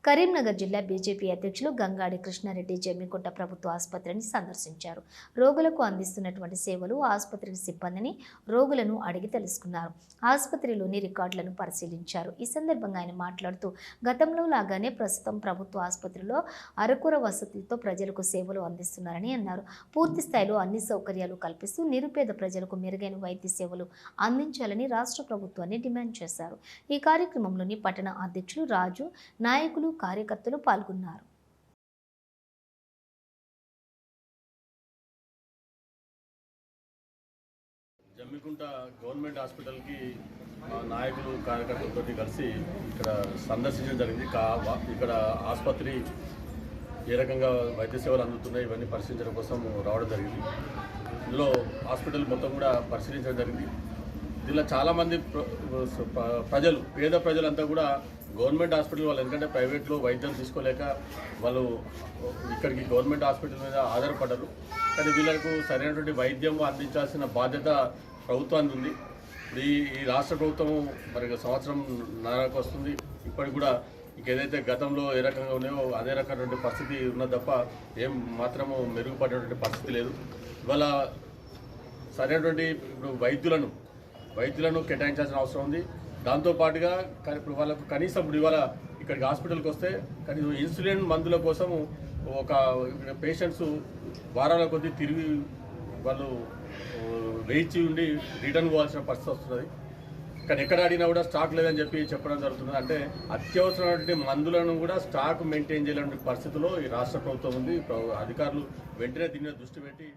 కరీంనగర్ జిల్లా బీజేపీ అధ్యక్షులు గంగాడి కృష్ణారెడ్డి జమ్మికుంట ప్రభుత్వ ఆసుపత్రిని సందర్శించారు. రోగులకు అందిస్తున్నటువంటి సేవలు, ఆసుపత్రి సిబ్బందిని, రోగులను అడిగి తెలుసుకున్నారు. ఆసుపత్రిలోని రికార్డులను పరిశీలించారు. ఈ సందర్భంగా ఆయన మాట్లాడుతూ, గతంలో లాగానే ప్రస్తుతం ప్రభుత్వ ఆసుపత్రిలో అరకొర వసతులతో ప్రజలకు సేవలు అందిస్తున్నారని అన్నారు. పూర్తి స్థాయిలో అన్ని సౌకర్యాలు కల్పిస్తూ నిరుపేద ప్రజలకు మెరుగైన వైద్య సేవలు అందించాలని రాష్ట్ర ప్రభుత్వాన్ని డిమాండ్ చేశారు. ఈ కార్యక్రమంలోని పట్టణ అధ్యక్షులు రాజు, నాయకులు, కార్యకర్తలు పాల్గొన్నారు. జమ్మికుంట గవర్నమెంట్ హాస్పిటల్కి నాయకులు కార్యకర్తలతో కలిసి ఇక్కడ సందర్శించడం జరిగింది. ఇక్కడ ఆసుపత్రి ఏ రకంగా వైద్య సేవలు అందుతున్నాయి ఇవన్నీ పరిశీలించడం కోసం రావడం జరిగింది. ఇందులో హాస్పిటల్ మొత్తం కూడా పరిశీలించడం జరిగింది. దీనిలో చాలామంది ప్రజలు, పేద ప్రజలంతా కూడా గవర్నమెంట్ హాస్పిటల్ వాళ్ళు, ఎందుకంటే ప్రైవేట్లో వైద్యం తీసుకోలేక వాళ్ళు ఇక్కడికి గవర్నమెంట్ హాస్పిటల్ మీద ఆధారపడ్డారు. కానీ వీళ్ళకు సరైనటువంటి వైద్యం అందించాల్సిన బాధ్యత ప్రభుత్వానికి ఉంది. ఈ రాష్ట్ర ప్రభుత్వం మరి సంవత్సరం నరకు వస్తుంది. ఇప్పటికి కూడా ఇంకేదైతే గతంలో ఏ రకంగా ఉన్నాయో అదే రకమైనటువంటి పరిస్థితి ఉన్నది తప్ప ఏం మాత్రము మెరుగుపడేటువంటి పరిస్థితి లేదు. ఇవాళ సరైనటువంటి ఇప్పుడు వైద్యులను కేటాయించాల్సిన అవసరం ఉంది. దాంతోపాటుగా ఇప్పుడు వాళ్ళకు కనీసం ఇప్పుడు ఇవాళ ఇక్కడికి హాస్పిటల్కి వస్తే కనీసం ఇన్సులిన్ మందుల కోసం ఒక పేషెంట్స్ వారాల కొద్దీ తిరిగి వాళ్ళు వేచి ఉండి రిటర్న్ పోవాల్సిన పరిస్థితి వస్తున్నది. కానీ ఎక్కడ అడిగినా కూడా స్టాక్ లేదని చెప్పడం జరుగుతుంది. అంటే అత్యవసరమైనటువంటి మందులను కూడా స్టాక్ మెయింటైన్ చేయలేని పరిస్థితిలో ఈ రాష్ట్ర ప్రభుత్వం ఉంది. అధికారులు వెంటనే దీని మీద దృష్టి పెట్టి